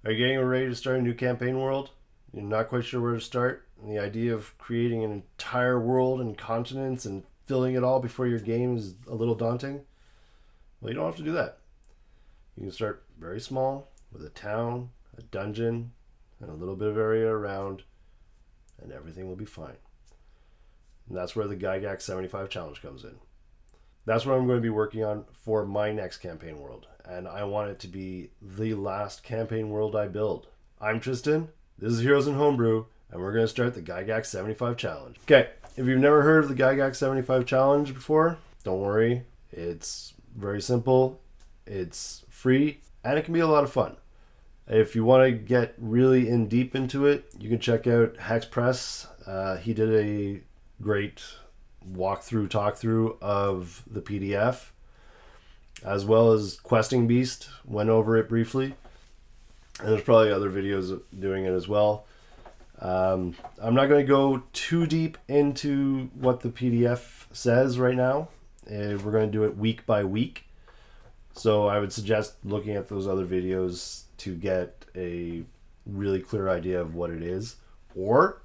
Are you getting ready to start a new campaign world? You're not quite sure where to start? And the idea of creating an entire world and continents and filling it all before your game is a little daunting? Well, you don't have to do that. You can start very small with a town, a dungeon, and a little bit of area around, and everything will be fine. And that's where the Gygax 75 challenge comes in. That's what I'm going to be working on for my next campaign world, and I want it to be the last campaign world I build. I'm Tristan, this is Heroes in Homebrew, and we're going to start the Gygax 75 challenge. Okay, if you've never heard of the Gygax 75 challenge before, don't worry. It's very simple, it's free, and it can be a lot of fun. If you want to get really in deep into it, you can check out Hex Press. He did a great talk through of the PDF, as well as Questing Beast went over it briefly, and there's probably other videos doing it as well. I'm not going to go too deep into what the PDF says right now. We're going to do it week by week, so I would suggest looking at those other videos to get a really clear idea of what it is, or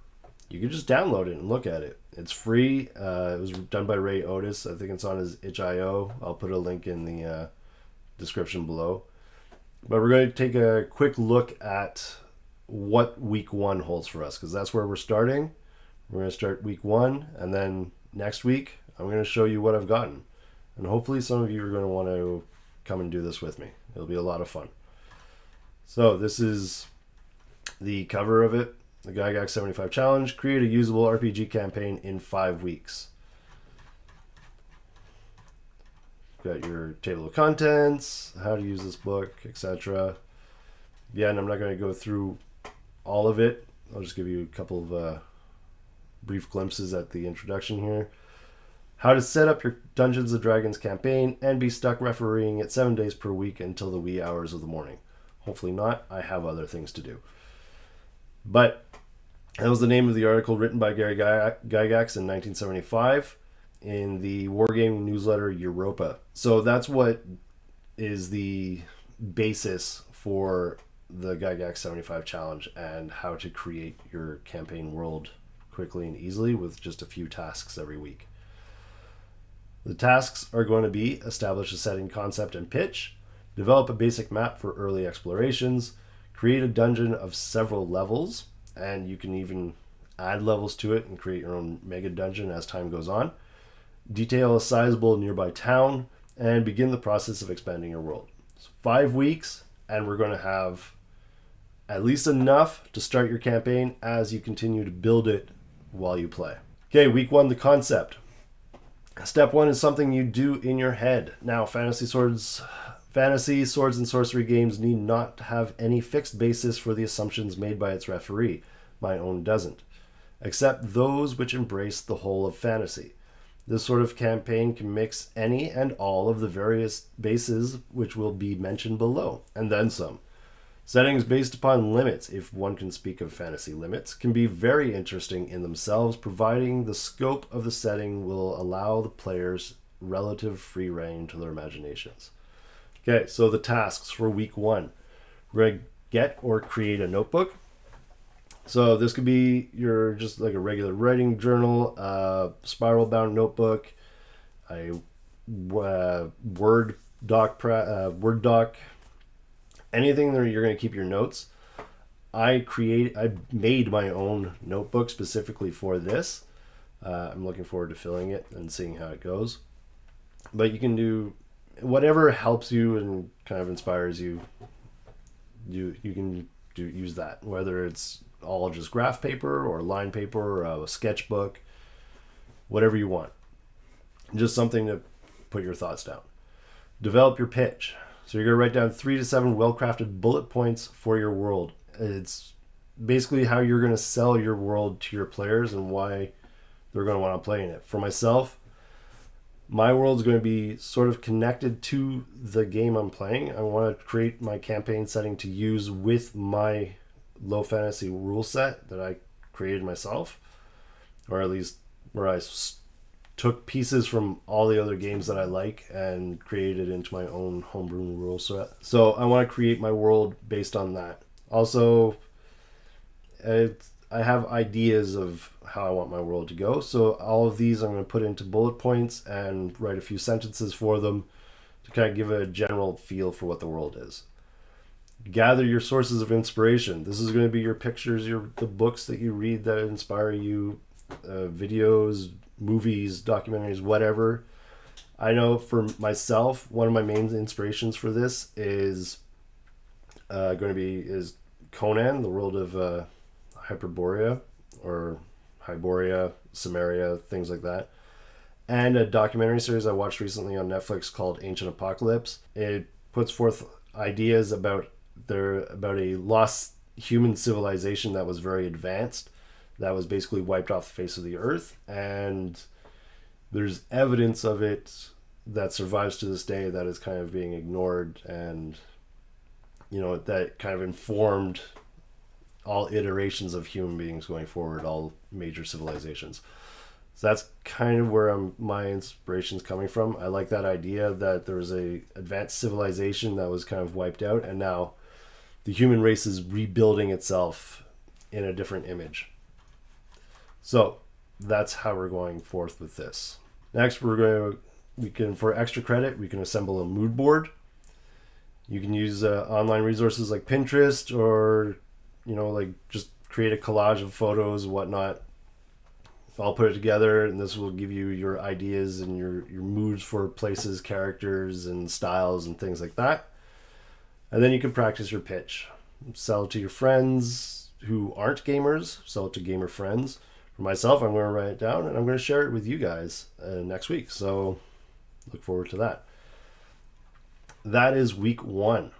you can just download it and look at it. It's free. It was done by Ray Otis. I think it's on his itch.io. I'll put a link in the description below. But we're going to take a quick look at what week one holds for us, because that's where we're starting. We're going to start week one, and then next week I'm going to show you what I've gotten. And hopefully some of you are going to want to come and do this with me. It'll be a lot of fun. So this is the cover of it. The Gygax 75 Challenge. Create a usable RPG campaign in 5 weeks. Got your table of contents, how to use this book, etc. Yeah, and I'm not going to go through all of it. I'll just give you a couple of brief glimpses at the introduction here. How to set up your Dungeons & Dragons campaign and be stuck refereeing it 7 days per week until the wee hours of the morning. Hopefully not. I have other things to do. But that was the name of the article written by Gary Gygax in 1975 in the wargaming newsletter Europa. So that's what is the basis for the Gygax 75 challenge and how to create your campaign world quickly and easily with just a few tasks every week. The tasks are going to be establish a setting, concept, and pitch, develop a basic map for early explorations, create a dungeon of several levels, and you can even add levels to it and create your own mega dungeon as time goes on. Detail a sizable nearby town and begin the process of expanding your world. So 5 weeks, and we're going to have at least enough to start your campaign as you continue to build it while you play. Okay, week one, the concept. Step one is something you do in your head. Now, fantasy, swords, and sorcery games need not have any fixed basis for the assumptions made by its referee. My own doesn't. Except those which embrace the whole of fantasy. This sort of campaign can mix any and all of the various bases which will be mentioned below, and then some. Settings based upon limits, if one can speak of fantasy limits, can be very interesting in themselves, providing the scope of the setting will allow the players relative free rein to their imaginations. Okay, so the tasks for week one. We're going to get or create a notebook. So this could be your just like a regular writing journal, spiral bound notebook, a Word doc, anything that you're going to keep your notes. I made my own notebook specifically for this. I'm looking forward to filling it and seeing how it goes. But you can do whatever helps you and kind of inspires you. You can use that, whether it's all just graph paper or line paper or a sketchbook, whatever you want. Just something to put your thoughts down. Develop your pitch. So you're going to write down 3 to 7 well-crafted bullet points for your world. It's basically how you're going to sell your world to your players and why they're going to want to play in it. For myself, my world is going to be sort of connected to the game I'm playing. I want to create my campaign setting to use with my low fantasy rule set that I created myself, or at least where I took pieces from all the other games that I like and created it into my own homebrew rule set. So I want to create my world based on that. Also, I have ideas of how I want my world to go. So all of these I'm going to put into bullet points and write a few sentences for them to kind of give a general feel for what the world is. Gather your sources of inspiration. This is going to be your pictures, the books that you read that inspire you, videos, movies, documentaries, whatever. I know for myself, one of my main inspirations for this is is Conan, the world of Hyperborea or Hyboria, Samaria, things like that. And a documentary series I watched recently on Netflix called Ancient Apocalypse. It puts forth ideas about a lost human civilization that was very advanced, that was basically wiped off the face of the earth, and there's evidence of it that survives to this day that is kind of being ignored, and that kind of informed all iterations of human beings going forward, all major civilizations. So that's kind of where my inspiration's coming from. I like that idea that there was a advanced civilization that was kind of wiped out, and now the human race is rebuilding itself in a different image. So that's how we're going forth with this. Next, for extra credit, we can assemble a mood board. You can use online resources like Pinterest, or just create a collage of photos, whatnot. I'll put it together, and this will give you your ideas and your moods for places, characters, and styles, and things like that. And then you can practice your pitch. Sell it to your friends who aren't gamers. Sell it to gamer friends. For myself, I'm going to write it down, and I'm going to share it with you guys next week. So look forward to that. That is week 1.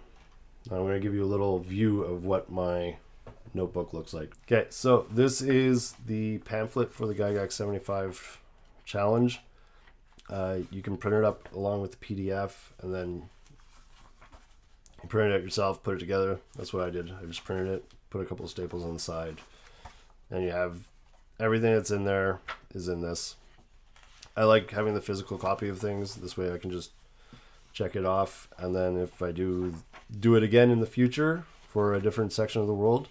I'm going to give you a little view of what my notebook looks like. Okay, so this is the pamphlet for the Gygax 75 challenge. You can print it up along with the PDF, and then you print it out yourself, put it together. That's what I did. I just printed it, put a couple of staples on the side, and you have everything that's in there is in this. I like having the physical copy of things. This way I can just check it off, and then if I do it again in the future for a different section of the world,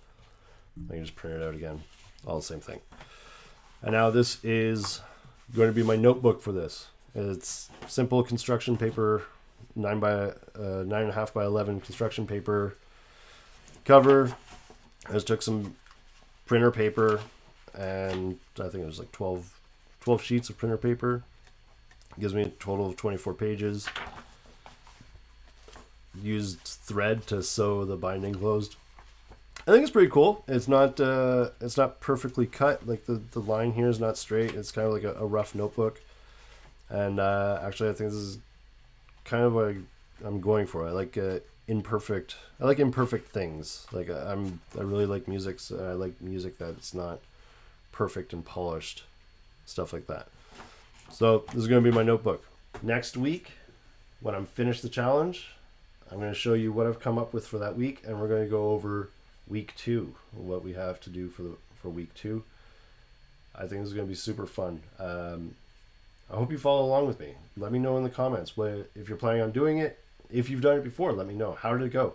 I can just print it out again. All the same thing. And now this is going to be my notebook for this. It's simple construction paper, 9.5 by 11 construction paper cover. I just took some printer paper, and I think it was like 12 sheets of printer paper. It gives me a total of 24 pages. Used thread to sew the binding closed. I think it's pretty cool. It's not perfectly cut. Like the line here is not straight. It's kind of like a rough notebook. And actually, I think this is kind of what I'm going for. I like imperfect things. Like I really like music. So I like music that's not perfect and polished, stuff like that. So this is going to be my notebook. Next week, when I'm finished the challenge, I'm going to show you what I've come up with for that week, and we're going to go over week 2, what we have to do for week 2. I think this is going to be super fun. I hope you follow along with me. Let me know in the comments if you're planning on doing it. If you've done it before, let me know. How did it go?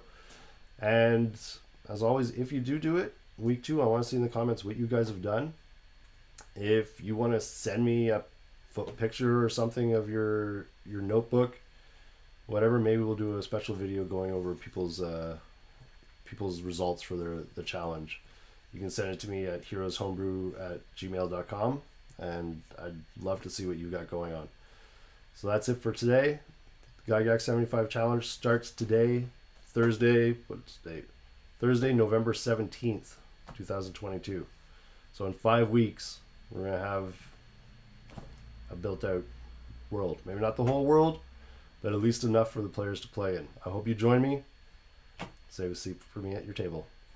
And as always, if you do it, week 2, I want to see in the comments what you guys have done. If you want to send me a picture or something of your notebook, whatever, maybe we'll do a special video going over people's results for the challenge. You can send it to me at heroeshomebrew@gmail.com, and I'd love to see what you got going on. So that's it for today. The Gygax 75 challenge starts today, Thursday, Thursday, November 17th, 2022. So in 5 weeks, we're going to have a built out world. Maybe not the whole world, but at least enough for the players to play in. I hope you join me. Save a seat for me at your table.